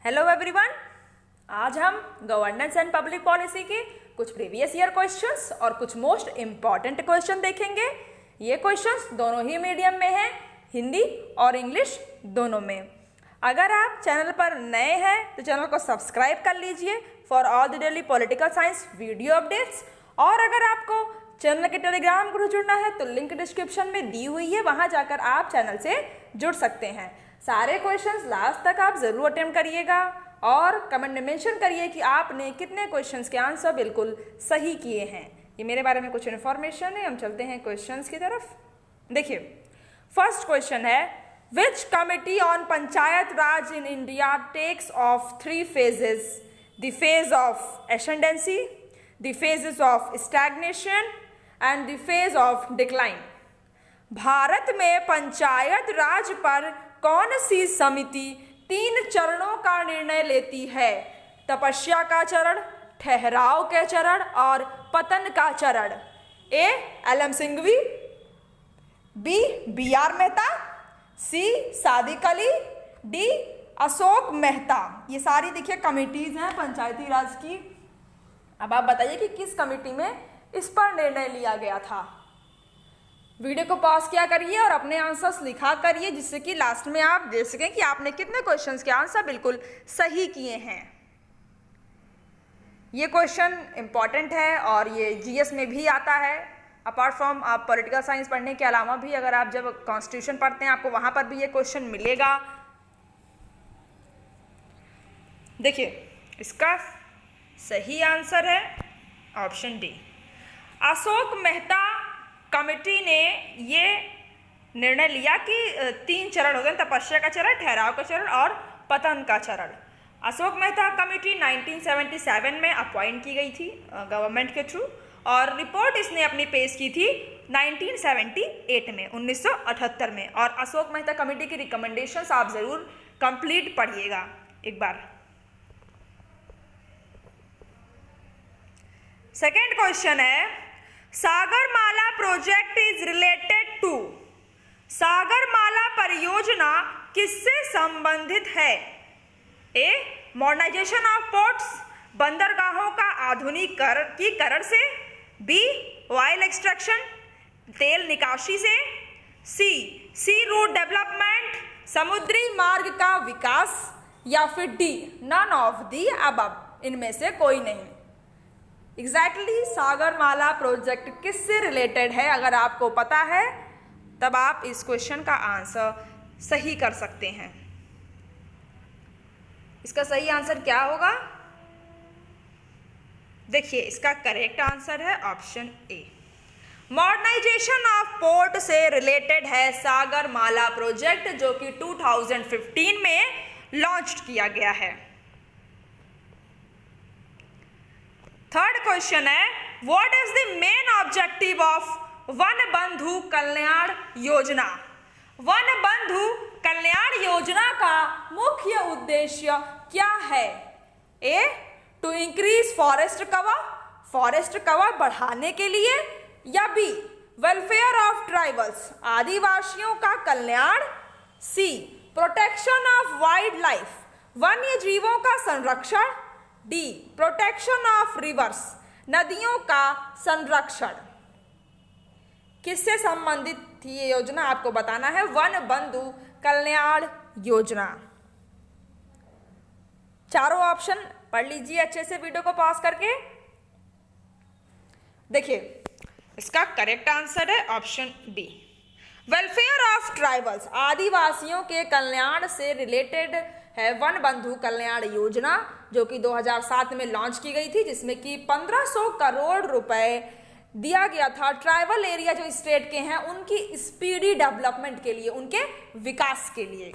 Hello everyone, आज हम governance and public policy के कुछ प्रीवियस ईयर क्वेश्चंस और कुछ मोस्ट इम्पॉर्टेंट क्वेश्चन देखेंगे। ये क्वेश्चंस दोनों ही मीडियम में हैं, हिंदी और इंग्लिश दोनों में। अगर आप चैनल पर नए हैं तो चैनल को सब्सक्राइब कर लीजिए for all the daily political science video updates. और अगर आपको चैनल के टेलीग्राम ग्रुप जुड़ना है तो लिंक डिस्क्रिप्शन में दी हुई है, वहां जाकर आप चैनल से जुड़ सकते हैं। सारे क्वेश्चंस लास्ट तक आप जरूर अटेम्प्ट करिएगा और कमेंट में मेंशन करिए कि आपने कितने क्वेश्चंस के आंसर बिल्कुल सही किए हैं। ये मेरे बारे में कुछ इन्फॉर्मेशन है। हम चलते हैं क्वेश्चंस की तरफ। देखिए, फर्स्ट क्वेश्चन है, which committee on panchayat raj in India takes of 3 phases, the phase of ascendancy, the phases of stagnation and the phase of decline. Bharat में पंचायत राज पर कौन सी समिति 3 चरणों का निर्णय लेती है? तपस्या का चरण, ठहराव के चरण और पतन का चरण। A L M. Singhvi, B B R. Mehta, C Sadiq Ali, D Ashok Mehta. ये सारी देखिए कमिटीज हैं पंचायती राज की। अब आप बताइए कि किस कमिटी में इस पर निर्णय लिया गया था। वीडियो को पॉज किया करिए और अपने आंसर्स लिखा करिए, जिससे कि लास्ट में आप देख सकें कि आपने कितने क्वेश्चंस के आंसर बिल्कुल सही किए हैं। ये क्वेश्चन इंपॉर्टेंट है और ये जीएस में भी आता है। अपार्ट फ्रॉम आप पॉलिटिकल साइंस पढ़ने के अलावा भी अगर आप जब कॉन्स्टिट्यूशन पढ़ते हैं आपको वहां पर भी ये क्वेश्चन मिलेगा। देखिए, इसका सही आंसर है option D. Ashok Mehta committee ने ये निर्णय लिया कि 3 चरण हो गए, तपस्या का चरण, ठहराव का चरण और पतन का चरण। अशोक मेहता कमेटी 1977 में अपॉइंट की गई थी गवर्नमेंट के थ्रू, और रिपोर्ट इसने अपनी पेश की थी 1978 में, 1978 में। और अशोक मेहता कमेटी की रिकमेंडेशंस आप जरूर कंप्लीट पढ़िएगा एक बार। सेकेंड क्वेश्चन है, Sagarmala project is related to. Sagarmala परियोजना किससे संबंधित है? ए मॉडर्नाइजेशन ऑफ पोर्ट्स, बंदरगाहों का आधुनिकीकरण से, बी ऑयल एक्सट्रैक्शन, तेल निकासी से, सी रूट डेवलपमेंट, समुद्री मार्ग का विकास, या फिर D none of the above, इनमें से कोई नहीं। एग्जैक्टली सागरमाला प्रोजेक्ट किससे रिलेटेड है? अगर आपको पता है तब आप इस क्वेश्चन का आंसर सही कर सकते हैं। इसका सही आंसर क्या होगा? देखिए, इसका करेक्ट आंसर है option A. Modernisation of port से रिलेटेड है सागरमाला प्रोजेक्ट, जो कि 2015 में लॉन्च किया गया है। थर्ड क्वेश्चन है, what is the main objective of one बंधु कल्याण योजना? वन बंधु कल्याण योजना का मुख्य उद्देश्य क्या है? A to increase forest cover, forest cover बढ़ाने के लिए, या बी वेलफेयर ऑफ ट्राइबल्स, आदिवासियों का कल्याण, सी प्रोटेक्शन ऑफ वाइल्ड लाइफ, वन्य जीवों का संरक्षण, डी प्रोटेक्शन ऑफ रिवर्स, नदियों का संरक्षण। किससे संबंधित थी ये योजना? आपको बताना है। वन बंधु कल्याण योजना। चारों ऑप्शन पढ़ लीजिए अच्छे से वीडियो को पॉज करके। देखिए, इसका करेक्ट आंसर है option B, welfare of tribals, आदिवासियों के कल्याण से रिलेटेड है वन बंधु कल्याण योजना, जो कि 2007 में लॉन्च की गई थी, जिसमें कि 1500 करोड़ रुपए दिया गया था ट्राइबल एरिया जो स्टेट के हैं उनकी स्पीडी डेवलपमेंट के लिए, उनके विकास के लिए।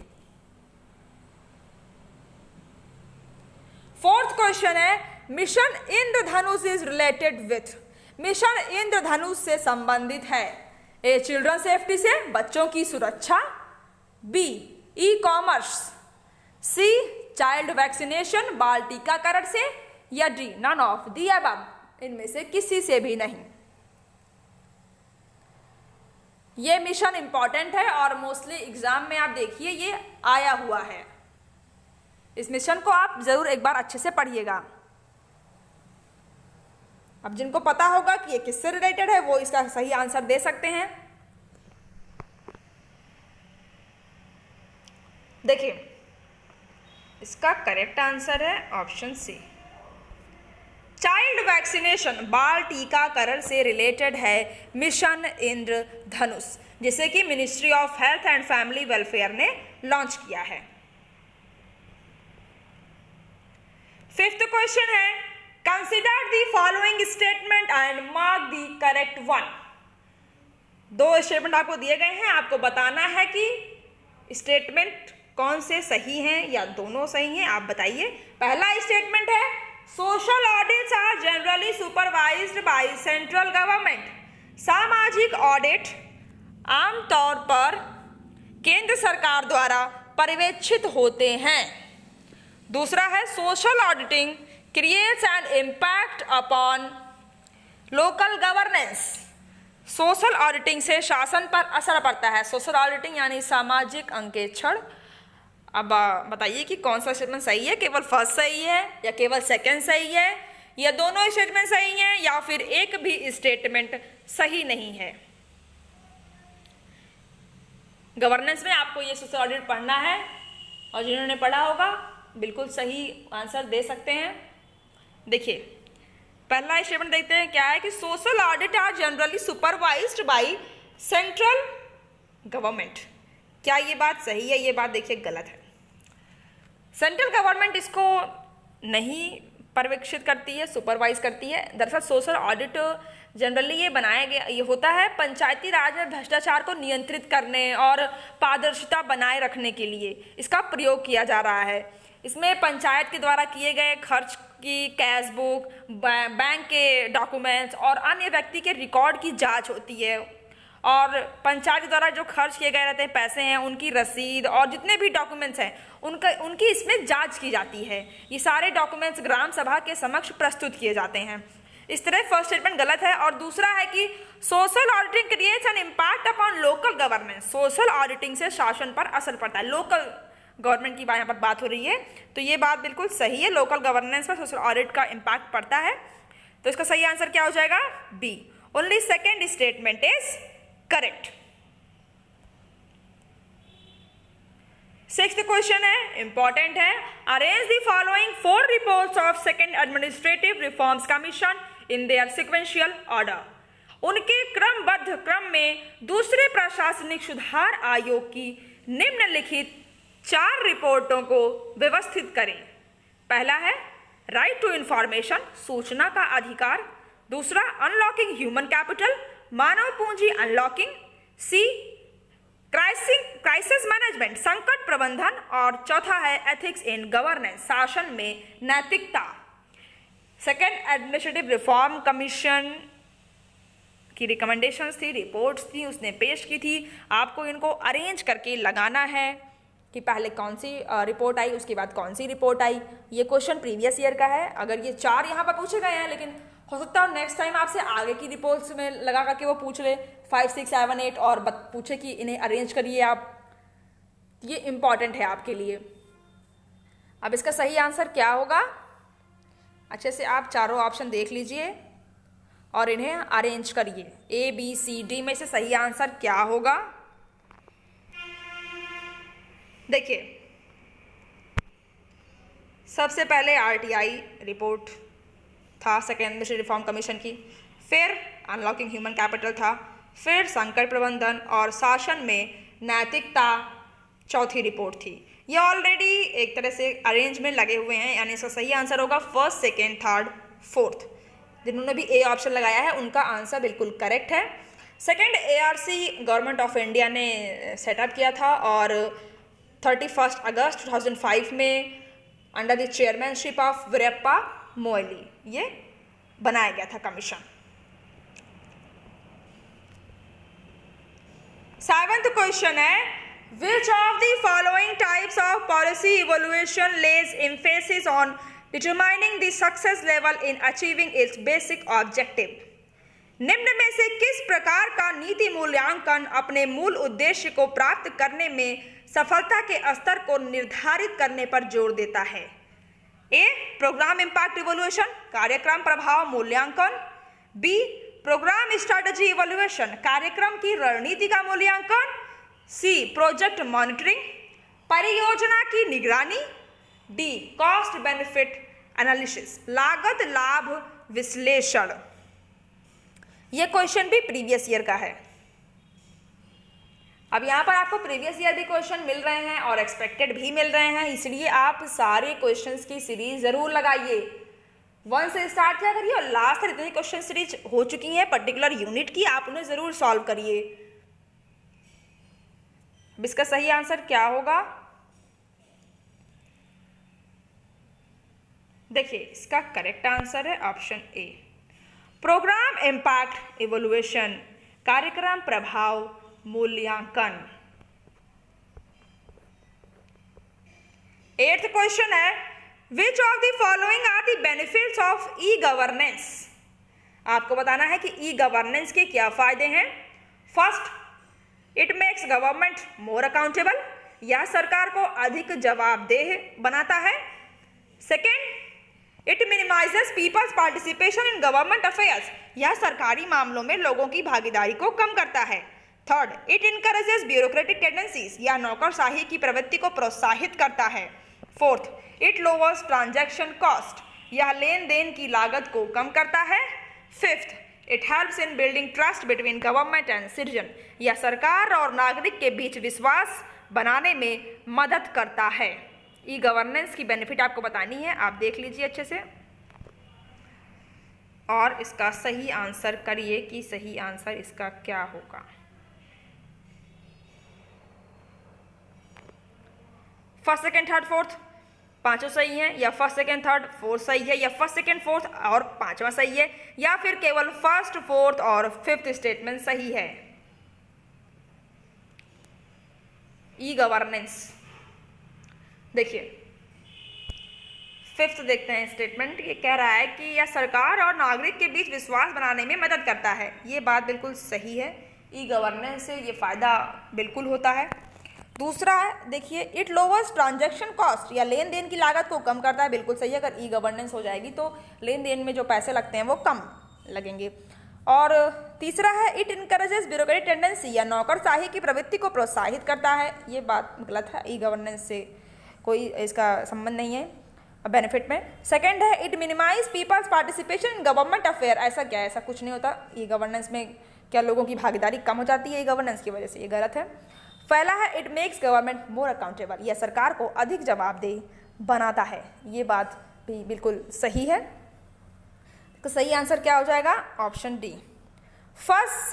फोर्थ क्वेश्चन है, mission Indradhanush is related with. Mission Indradhanush से संबंधित है। ए चिल्ड्रन सेफ्टी से, बच्चों की सुरक्षा, B ecommerce, C child vaccination, बाल टीकाकरण से, या D none of the above, इनमें से किसी से भी नहीं। ये मिशन इंपॉर्टेंट है और मोस्टली एग्जाम में आप देखिए ये आया हुआ है। इस मिशन को आप जरूर एक बार अच्छे से पढ़िएगा। अब जिनको पता होगा कि ये किससे रिलेटेड है वो इसका सही आंसर दे सकते हैं। देखिए, इसका करेक्ट आंसर है ऑप्शन सी, चाइल्ड वैक्सीनेशन, बाल टीकाकरण से रिलेटेड है मिशन इंद्रधनुष, जिसे कि ministry of health and family welfare ने लॉन्च किया है। फिफ्थ क्वेश्चन है, consider the following statement and mark the correct one. दो स्टेटमेंट आपको दिए गए हैं, आपको बताना है कि स्टेटमेंट कौन से सही हैं या दोनों सही हैं, आप बताइए। पहला स्टेटमेंट है, social audits are generally supervised by central government. सामाजिक ऑडिट आमतौर पर केंद्र सरकार द्वारा पर्यवेक्षित होते हैं। दूसरा है, social auditing creates an impact upon local governance. Social auditing से शासन पर असर पड़ता है। सोशल ऑडिटिंग यानी सामाजिक अंकेक्षण। अब बताइए कि कौन सा स्टेटमेंट सही है, केवल फर्स्ट सही है या केवल सेकंड सही है या दोनों स्टेटमेंट सही हैं या फिर एक भी स्टेटमेंट सही नहीं है। गवर्नेंस में आपको ये सोशल ऑडिट पढ़ना है और जिन्होंने पढ़ा होगा बिल्कुल सही आंसर दे सकते हैं। देखिए, पहला स्टेटमेंट देखते हैं क्या है कि social audit are generally supervised by central government. क्या ये बात सही है? ये बात देखिए गलत है। सेंट्रल गवर्नमेंट इसको नहीं पर्यवेक्षित करती है, सुपरवाइज करती है। दरअसल सोशल ऑडिट जनरली ये बनाया गया, ये होता है पंचायती राज में भ्रष्टाचार को नियंत्रित करने और पारदर्शिता बनाए रखने के लिए इसका प्रयोग किया जा रहा है। इसमें पंचायत के द्वारा किए गए खर्च की कैश बुक, बैंक के डॉक्यूमेंट्स और अन्य व्यक्ति के रिकॉर्ड की जांच होती है और पंचायत के द्वारा जो खर्च किए गए रहते हैं पैसे हैं उनकी रसीद और जितने भी डॉक्यूमेंट्स हैं उनकी इसमें जांच की जाती है। ये सारे डॉक्यूमेंट्स ग्राम सभा के समक्ष प्रस्तुत किए जाते हैं। इस तरह फर्स्ट स्टेटमेंट गलत है। और दूसरा है कि social auditing creates an impact upon local governance. Social auditing से शासन पर असर पड़ता है। लोकल गवर्नमेंट की यहाँ पर बात हो रही है, तो ये बात बिल्कुल सही है। लोकल गवर्नेंस पर सोशल ऑडिट का इम्पैक्ट पड़ता है। तो इसका सही आंसर क्या हो जाएगा? B. Only second statement is correct. Sixth question है, इंपॉर्टेंट है। Arrange the following 4 reports of second administrative reforms commission in their sequential order. उनके क्रमबद्ध क्रम में दूसरे प्रशासनिक सुधार आयोग की निम्नलिखित 4 रिपोर्टों को व्यवस्थित करें। पहला है राइट टू इंफॉर्मेशन, सूचना का अधिकार। दूसरा अनलॉकिंग ह्यूमन कैपिटल, मानव पूंजी अनलॉकिंग। सी क्राइसिस मैनेजमेंट, संकट प्रबंधन। और चौथा है एथिक्स इन गवर्नेंस, शासन में नैतिकता। सेकेंड एडमिनिस्ट्रेटिव रिफॉर्म कमीशन की रिकमेंडेशंस थी, रिपोर्ट्स थी, उसने पेश की थी। आपको इनको अरेंज करके लगाना है कि पहले कौन सी रिपोर्ट आई, उसके बाद कौन सी रिपोर्ट आई। ये क्वेश्चन प्रीवियस ईयर का है। अगर ये 4 यहाँ पर पूछे गए हैं, लेकिन हो सकता है नेक्स्ट टाइम आपसे आगे की रिपोर्ट्स में लगा करके वो पूछ ले 5, 6, 7, 8 और पूछे कि इन्हें अरेंज करिए आप। ये इम्पॉर्टेंट है आपके लिए। अब इसका सही आंसर क्या होगा? अच्छे से आप चारों ऑप्शन देख लीजिए और इन्हें अरेंज करिए। A, B, C, D में से सही आंसर क्या होगा? देखिए, सबसे पहले RTI रिपोर्ट था सेकेंड एडमिनिस्ट्रेटिव रिफॉर्म कमीशन की, फिर अनलॉकिंग ह्यूमन कैपिटल था, फिर संकट प्रबंधन और शासन में नैतिकता चौथी रिपोर्ट थी। ये ऑलरेडी एक तरह से अरेंज में लगे हुए हैं, यानी इसका सही आंसर होगा फर्स्ट, सेकेंड, थर्ड, फोर्थ। जिन्होंने भी ए ऑप्शन लगाया है उनका आंसर बिल्कुल करेक्ट है। Second ARC government of India ने सेटअप किया था और 31 अगस्त 2005 में under the chairmanship of Veerappa Moily ये बनाया गया था कमीशन। 7th क्वेश्चन है, which of the following types of policy evolution lays emphasis on determining the success level in achieving its basic objective. निम्न में से किस प्रकार का नीति मूल्यांकन अपने मूल उद्देश्य को प्राप्त करने में सफलता के स्तर को निर्धारित करने पर जोर देता है? ए. प्रोग्राम इम्पैक्ट इवोल्यूशन, कार्यक्रम प्रभाव मूल्यांकन। बी. प्रोग्राम स्ट्रेटजी इवोल्यूशन, कार्यक्रम की रणनीति का मूल्यांकन। सी. प्रोजेक्ट मॉनिटरिंग, परियोजना की निगरानी। डी. कॉस्ट बेनिफिट एनालिसिस, लागत लाभ विश्लेषण। यह क्वेश्चन भी प्रीवियस ईयर का है। अब यहाँ पर आपको प्रीवियस ईयर भी क्वेश्चन मिल रहे हैं और एक्सपेक्टेड भी मिल रहे हैं, इसलिए आप सारे क्वेश्चंस की सीरीज जरूर लगाइए। 1 से स्टार्ट किया करिए और लास्ट तक जितनी क्वेश्चन सीरीज हो चुकी है पर्टिकुलर यूनिट की, आप उन्हें जरूर सॉल्व करिए। अब इसका सही आंसर क्या होगा? देखिए, इसका करेक्ट आंसर है option A, program impact evolution, कार्यक्रम प्रभाव मूल्यांकन। 8th क्वेश्चन है, which of the following are the benefits of e governance? आपको बताना है कि ई गवर्नेंस के क्या फायदे हैं। First, it makes government more accountable, यह सरकार को अधिक जवाबदेह बनाता है। Second, it minimises peoples participation in government affairs, यह सरकारी मामलों में लोगों की भागीदारी को कम करता है। Third, it encourages bureaucratic tendencies, यह नौकरशाही की प्रवृत्ति को प्रोत्साहित करता है। Fourth, it lowers transaction cost, यह लेन देन की लागत को कम करता है। Fifth, it helps in building trust between government and citizen, यह सरकार और नागरिक के बीच विश्वास बनाने में मदद करता है। ई गवर्नेंस की बेनिफिट आपको बतानी है, आप देख लीजिए अच्छे से और इसका सही आंसर करिए कि सही आंसर इसका क्या होगा। फर्स्ट, सेकेंड, थर्ड, फोर्थ पांचों सही है, या फर्स्ट, सेकेंड, थर्ड, फोर्थ सही है, या फर्स्ट, सेकेंड, फोर्थ और पांचवा सही है, या फिर केवल फर्स्ट, फोर्थ और फिफ्थ स्टेटमेंट सही है। ई गवर्नेंस देखिए, फिफ्थ देखते हैं स्टेटमेंट। ये कह रहा है कि यह सरकार और नागरिक के बीच विश्वास बनाने में मदद करता है। ये बात बिल्कुल सही है, ई गवर्नेंस से ये फायदा बिल्कुल होता है। दूसरा है, देखिए, इट लोअर्स ट्रांजैक्शन कॉस्ट, या लेन देन की लागत को कम करता है। बिल्कुल सही है, अगर ई गवर्नेंस हो जाएगी तो लेन देन में जो पैसे लगते हैं वो कम लगेंगे। और तीसरा है, इट इनकरेजेस ब्यूरोक्रेटिक टेंडेंसी, या नौकरशाही की प्रवृत्ति को प्रोत्साहित करता है। ये बात गलत है, ई गवर्नेंस से कोई इसका संबंध नहीं है बेनिफिट में। सेकंड है, it minimise peoples participation in government affair, ऐसा क्या है? ऐसा कुछ नहीं होता। ई गवर्नेंस में क्या लोगों की भागीदारी कम हो जाती है ई गवर्नेंस की वजह से? ये गलत है। पहला है, it makes government more accountable, यह सरकार को अधिक जवाबदेह बनाता है। ये बात भी बिल्कुल सही है। तो सही आंसर क्या हो जाएगा? Option D, first,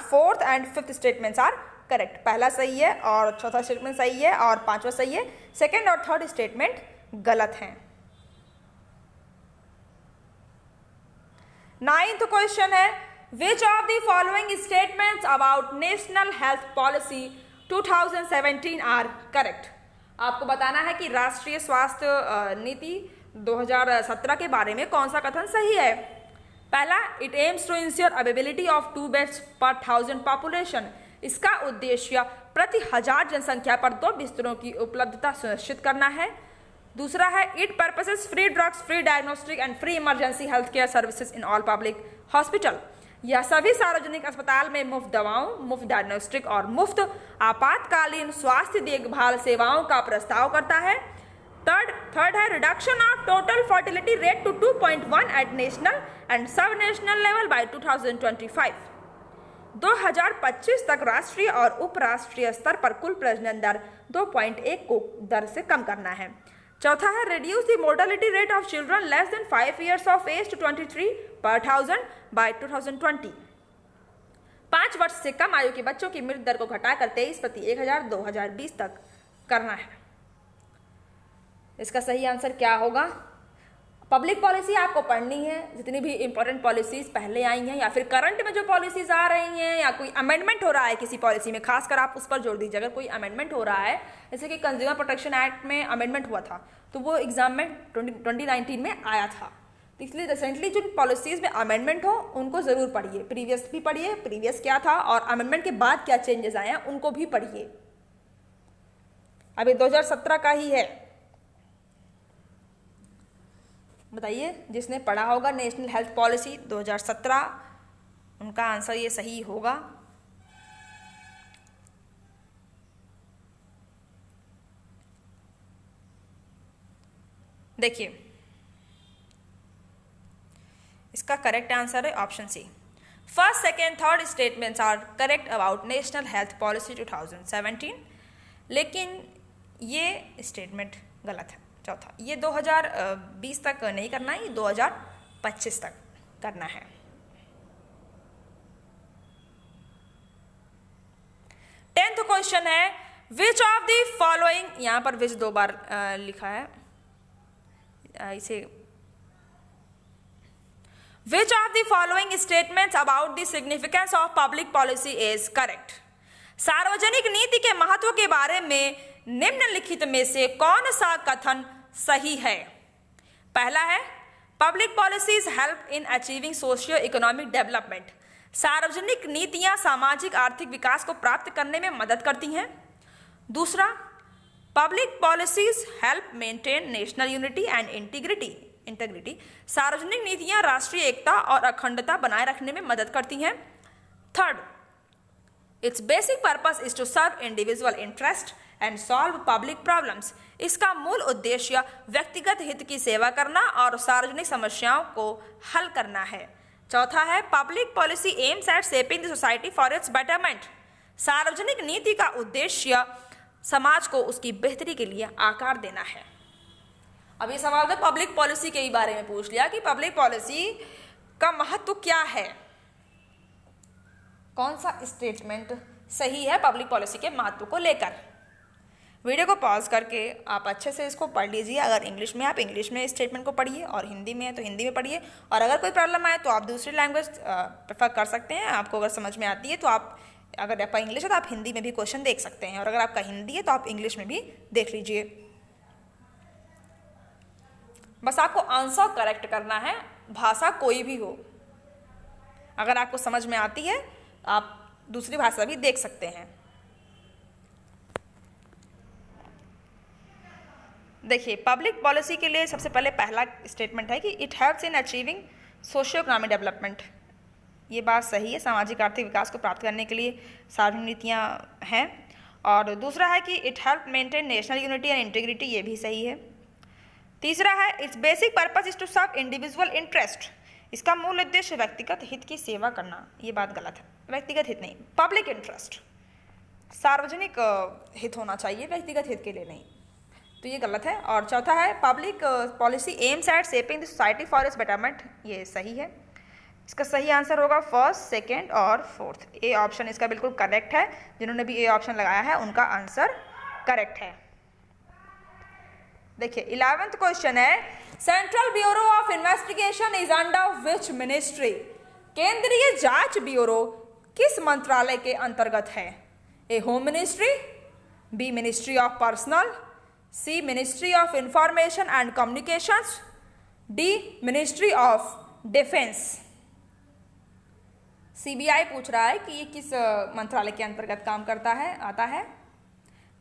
fourth and fifth statements are correct. पहला सही है और चौथा स्टेटमेंट सही है और पांचवा सही है। सेकेंड और थर्ड स्टेटमेंट गलत हैं। 9th क्वेश्चन है, which of the following statements about national health policy 2017 are correct? आपको बताना है कि राष्ट्रीय स्वास्थ्य नीति 2017 के बारे में कौन सा कथन सही है। पहला, it aims to ensure availability of 2 beds per 1000 population, इसका उद्देश्य प्रति 1000 जनसंख्या पर 2 बिस्तरों की उपलब्धता सुनिश्चित करना है। दूसरा है, it purposes free drugs, free diagnostic and free emergency health care services in all public hospital, यह सभी सार्वजनिक अस्पताल में मुफ्त दवाओं, मुफ्त डायग्नोस्टिक और मुफ्त आपातकालीन स्वास्थ्य देखभाल सेवाओं का प्रस्ताव करता है। थर्ड है, reduction of total fertility rate to 2.1 at national and sub national level by 2025। 2025 तक राष्ट्रीय और उपराष्ट्रीय स्तर पर कुल प्रजनन दर 2.1 को दर से कम करना है। चौथा है, reduce the mortality rate of children less than 5 years of age to 23 per 1000 by 2020। 5 वर्ष से कम आयु के बच्चों की मृत्यु दर को घटाकर 23 प्रति 1000 2020 तक करना है। इसका सही आंसर क्या होगा? पब्लिक पॉलिसी आपको पढ़नी है, जितनी भी इंपॉर्टेंट पॉलिसीज पहले आई हैं या फिर करंट में जो पॉलिसीज आ रही हैं या कोई अमेंडमेंट हो रहा है किसी पॉलिसी में, खासकर आप उस पर जोर दीजिए। अगर कोई अमेंडमेंट हो रहा है, जैसे कि कंज्यूमर प्रोटेक्शन एक्ट में अमेंडमेंट हुआ था, तो वो एग्जाम में 2019 में आया था, तो इसलिए रिसेंटली जो पॉलिसीज़ में अमेंडमेंट हो उनको ज़रूर पढ़िए, प्रीवियस भी पढ़िए, प्रीवियस क्या था और अमेंडमेंट के बाद क्या चेंजेस आए हैं उनको भी पढ़िए। अभी 2017 का ही है। बताइए जिसने पढ़ा होगा नेशनल हेल्थ पॉलिसी 2017, उनका आंसर ये सही होगा। देखिए इसका करेक्ट आंसर है option C. First, second, third statements are correct about national health policy 2017, लेकिन ये स्टेटमेंट गलत है। चौथा, ये 2020 तक नहीं करना है, ये 2025 तक करना है। टेंथ क्वेश्चन है, विच ऑफ द फॉलोइंग, यहां पर विच 2 बार लिखा है, इसे Which of the following statements about the significance of public policy is correct? सार्वजनिक नीति के महत्व के बारे में निम्नलिखित में से कौन सा कथन सही है? पहला है, public policies help in achieving socio economic development. सार्वजनिक नीतियां सामाजिक आर्थिक विकास को प्राप्त करने में मदद करती हैं। दूसरा, public policies help maintain national unity and integrity. सार्वजनिक नीतियां राष्ट्रीय एकता और अखंडता बनाए रखने में मदद करती हैं। Third, its basic purpose is to serve individual interest and solve public problems. इसका मूल उद्देश्य व्यक्तिगत हित की सेवा करना और सार्वजनिक समस्याओं को हल करना है। चौथा है, public policy aims at shaping the society for its betterment. सार्वजनिक नीति का उद्देश्य समाज को उसकी बेहतरी के लिए आकार देना है। अब ये सवाल तो पब्लिक पॉलिसी के ही बारे में पूछ लिया कि पब्लिक पॉलिसी का महत्व क्या है, कौन सा स्टेटमेंट सही है पब्लिक पॉलिसी के महत्व को लेकर। वीडियो को पॉज करके आप अच्छे से इसको पढ़ लीजिए। अगर इंग्लिश में आप इंग्लिश में स्टेटमेंट को पढ़िए और हिंदी में है तो हिंदी में पढ़िए, और अगर कोई प्रॉब्लम आए तो आप दूसरी लैंग्वेज प्रेफर कर सकते हैं। आपको अगर समझ में आती है तो आप, अगर आपका इंग्लिश है तो आप हिंदी में भी क्वेश्चन देख सकते हैं, और अगर आपका हिंदी है तो आप इंग्लिश में भी देख लीजिए। बस आपको आंसर करेक्ट करना है, भाषा कोई भी हो। अगर आपको समझ में आती है आप दूसरी भाषा भी देख सकते हैं। देखिए, पब्लिक पॉलिसी के लिए सबसे पहले पहला स्टेटमेंट है कि it helps in achieving socio economic development. ये बात सही है, सामाजिक आर्थिक विकास को प्राप्त करने के लिए सार्वजनिक नीतियाँ हैं। और दूसरा है कि it help maintain national unity and integrity, ये भी सही है। तीसरा है, its basic purpose is to serve individual interest. इसका मूल उद्देश्य व्यक्तिगत हित की सेवा करना, ये बात गलत है। व्यक्तिगत हित नहीं, पब्लिक इंटरेस्ट, सार्वजनिक हित होना चाहिए, व्यक्तिगत हित के लिए नहीं, तो ये गलत है। और चौथा है, public policy aims at shaping the society for its betterment, ये सही है। इसका सही आंसर होगा फर्स्ट, सेकेंड और फोर्थ। ए ऑप्शन इसका बिल्कुल करेक्ट है। जिन्होंने भी ए ऑप्शन लगाया है उनका आंसर करेक्ट है। देखिए 11th क्वेश्चन है, central bureau of investigation is under which ministry? केंद्रीय जांच ब्यूरो किस मंत्रालय के अंतर्गत है? A home ministry, B ministry of personnel, C ministry of information and communications, D ministry of defence. CBI पूछ रहा है कि ये किस मंत्रालय के अंतर्गत काम करता है, आता है?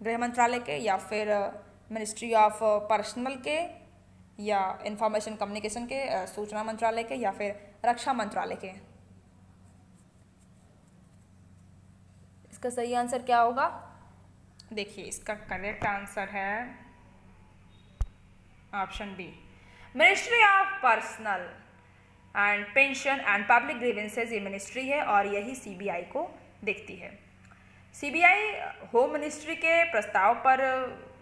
गृह मंत्रालय के, या फिर मिनिस्ट्री ऑफ पर्सनल के, या इंफॉर्मेशन कम्युनिकेशन के, सूचना मंत्रालय के, या फिर रक्षा मंत्रालय के? इसका सही आंसर क्या होगा? देखिए इसका करेक्ट आंसर है option B, ministry of personnel and pension and public grievances. ये मिनिस्ट्री है और यही सीबीआई को देखती है। सीबीआई होम मिनिस्ट्री के प्रस्ताव पर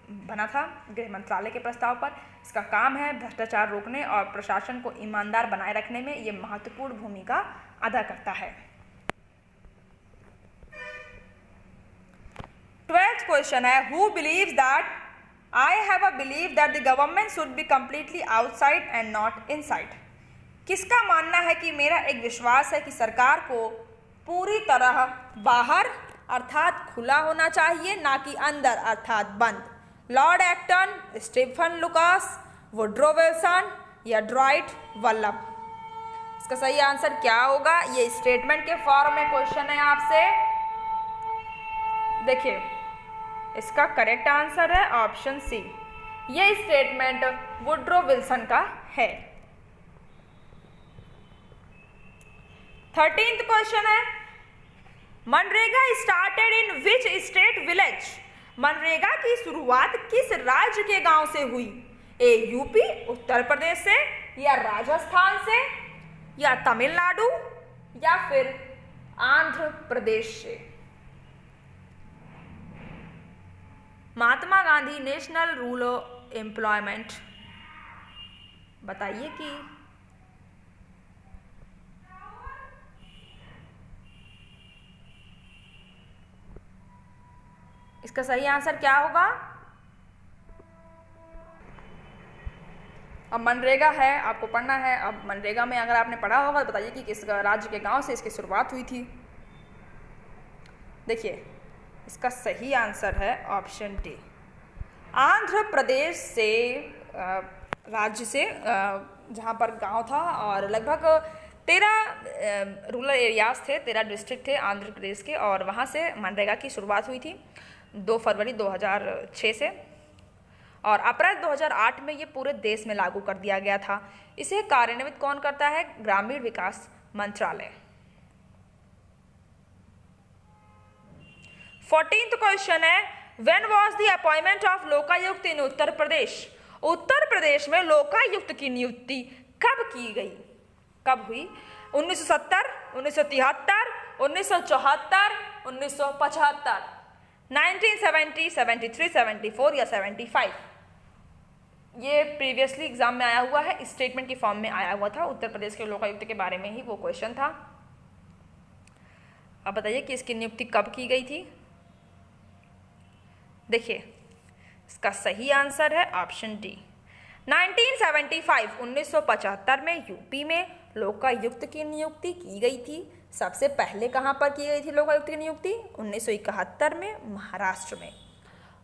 बना था, गृह मंत्रालय के प्रस्ताव पर। इसका काम है भ्रष्टाचार रोकने और प्रशासन को ईमानदार बनाए रखने में ये महत्वपूर्ण भूमिका अदा करता है। 12th क्वेश्चन है, who believes that I have a believe that the government should be completely outside and not inside? किसका मानना है कि मेरा एक विश्वास है कि सरकार को पूरी तरह बाहर अर्थात खुला होना चाहिए, ना कि अंदर अर्थात बंद? Lord Acton, Stephen Lucas, Woodrow Wilson, या ड्राइट वल्लभ? इसका सही आंसर क्या होगा? ये स्टेटमेंट के फॉर्म में क्वेश्चन है आपसे। देखिए, इसका करेक्ट आंसर है ऑप्शन सी। ये स्टेटमेंट वुड्रो विल्सन का है। 13th क्वेश्चन है, MNREGA started in which state village? MNREGA की शुरुआत किस राज्य के गांव से हुई? ए यूपी उत्तर प्रदेश से, या राजस्थान से, या तमिलनाडु, या फिर आंध्र प्रदेश से? Mahatma Gandhi national rural employment, बताइए कि इसका सही आंसर क्या होगा? अब मनरेगा है, आपको पढ़ना है। अब मनरेगा में अगर आपने पढ़ा होगा तो बताइए कि किस राज्य के गांव से इसकी शुरुआत हुई थी। देखिए, इसका सही आंसर है ऑप्शन डी, आंध्र प्रदेश से, राज्य से, जहाँ पर गांव था और लगभग 13 रूरल एरियाज थे, 13 डिस्ट्रिक्ट थे आंध्र प्रदेश के, और वहाँ से मनरेगा की शुरुआत हुई थी 2 फरवरी 2006 से, और अप्रैल 2008 में ये पूरे देश में लागू कर दिया गया था। इसे कार्यान्वित कौन करता है? ग्रामीण विकास मंत्रालय। 14th क्वेश्चन है, when was the appointment of Lokayukta in Uttar Pradesh? Uttar Pradesh में लोकायुक्त की नियुक्ति कब की गई? कब हुई? 1970, 1973, 1974, 1975, 1970, 73, 74 या 75? ये प्रीवियसली एग्जाम में आया हुआ है, स्टेटमेंट की फॉर्म में आया हुआ था। उत्तर प्रदेश के लोकायुक्त के बारे में ही वो क्वेश्चन था। अब बताइए कि इसकी नियुक्ति कब की गई थी? देखिए, इसका सही आंसर है ऑप्शन डी, 1975, 1975 में यूपी में लोकायुक्त की नियुक्ति की गई थी। सबसे पहले कहाँ पर की गई थी लोकायुक्त की नियुक्ति? 1971 में महाराष्ट्र में।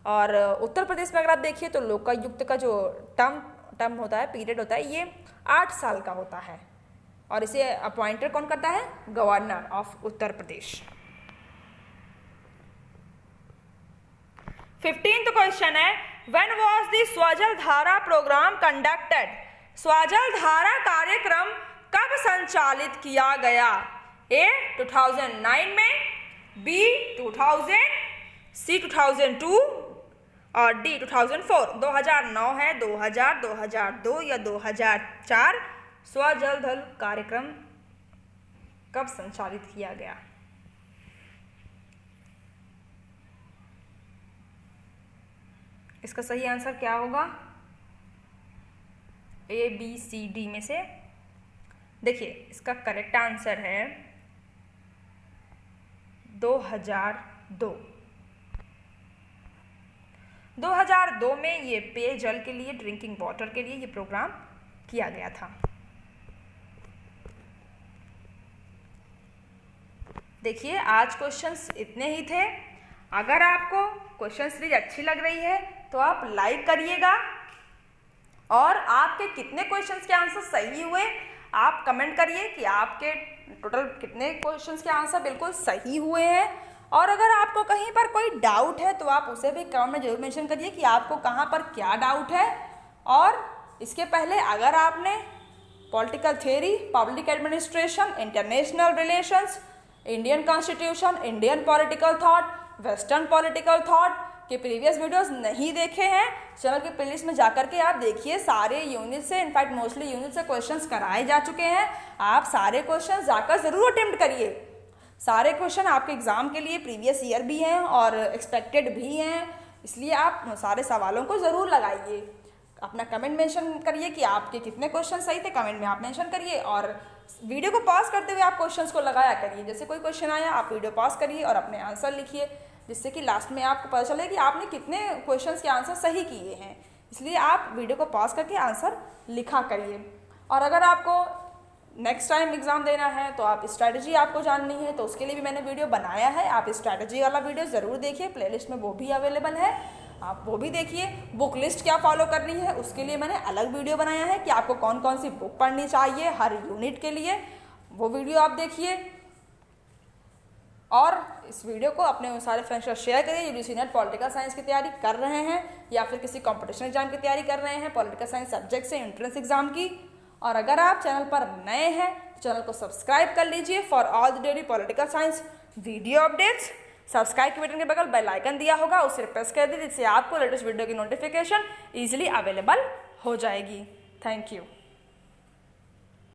और उत्तर प्रदेश में अगर आप देखिए तो लोकायुक्त का जो टर्म होता है, पीरियड होता है, ये 8 साल का होता है, और इसे अपॉइंटेड कौन करता है? Governor of Uttar Pradesh. 15th question है, व्हेन वाज द स्वजल धारा प्रोग्राम कंडक्टेड? स्वजल धारा कार्यक्रम कब संचालित किया गया? ए 2009 में, बी 2000, सी 2002 और डी 2004। 2009 है, 2000, 2002 या 2004? स्वजल धन कार्यक्रम कब संचालित किया गया? इसका सही आंसर क्या होगा? ए, बी, सी, डी में से? देखिए, इसका करेक्ट आंसर है 2002। 2002 में ये पेयजल के लिए, ड्रिंकिंग वाटर के लिए ये प्रोग्राम किया गया था। देखिए, आज क्वेश्चंस इतने ही थे। अगर आपको क्वेश्चन सीरीज अच्छी लग रही है तो आप लाइक करिएगा, और आपके कितने क्वेश्चंस के आंसर सही हुए आप कमेंट करिए कि आपके टोटल कितने क्वेश्चंस के आंसर बिल्कुल सही हुए हैं। और अगर आपको कहीं पर कोई डाउट है तो आप उसे भी कमेंट में जरूर मेंशन करिए कि आपको कहाँ पर क्या डाउट है। और इसके पहले अगर आपने political theory, public administration, international relations, Indian constitution, Indian political thought, western political thought के प्रीवियस वीडियोस नहीं देखे हैं, चैनल के प्लेलिस्ट में जाकर के आप देखिए। सारे यूनिट से, इनफैक्ट मोस्टली यूनिट से क्वेश्चंस कराए जा चुके हैं। आप सारे क्वेश्चंस जाकर जरूर अटेम्प्ट करिए। सारे क्वेश्चन आपके एग्जाम के लिए प्रीवियस ईयर भी हैं और एक्सपेक्टेड भी हैं, इसलिए आप सारे सवालों को ज़रूर लगाइए। अपना कमेंट मेंशन करिए कि आपके कितने क्वेश्चन सही थे, कमेंट में आप मेंशन करिए। और वीडियो को पॉज करते हुए आप क्वेश्चंस को लगाया करिए। जैसे कोई क्वेश्चन आया आप वीडियो पॉज करिए और अपने आंसर लिखिए, जिससे कि लास्ट में आपको पता चले कि आपने कितने क्वेश्चंस के आंसर सही किए हैं। इसलिए आप वीडियो को पॉज करके आंसर लिखा करिए। और अगर आपको नेक्स्ट टाइम एग्जाम देना है तो आप स्ट्रैटेजी आपको जाननी है तो उसके लिए भी मैंने वीडियो बनाया है, आप स्ट्रैटेजी वाला वीडियो ज़रूर देखिए, प्लेलिस्ट में वो भी अवेलेबल है। आप वो भी देखिए। बुक लिस्ट क्या फॉलो करनी है उसके लिए मैंने अलग वीडियो बनाया है कि आपको कौन कौन सी बुक पढ़नी चाहिए हर यूनिट के लिए, वो वीडियो आप देखिए। और इस वीडियो को अपने सारे फ्रेंड्स को शेयर करिए जो यूजीसी नेट पॉलिटिकल साइंस की तैयारी कर रहे हैं या फिर किसी कॉम्पिटिशन एग्जाम की तैयारी कर रहे हैं पॉलिटिकल साइंस सब्जेक्ट से एंट्रेंस एग्जाम की। और अगर आप चैनल पर नए हैं तो चैनल को सब्सक्राइब कर लीजिए for all the daily political science video updates. Subscribe के बटन के बगल बेल आइकन दिया होगा, उसे प्रेस कर दीजिए जिससे आपको लेटेस्ट वीडियो की नोटिफिकेशन ईजिली अवेलेबल हो जाएगी। Thank you.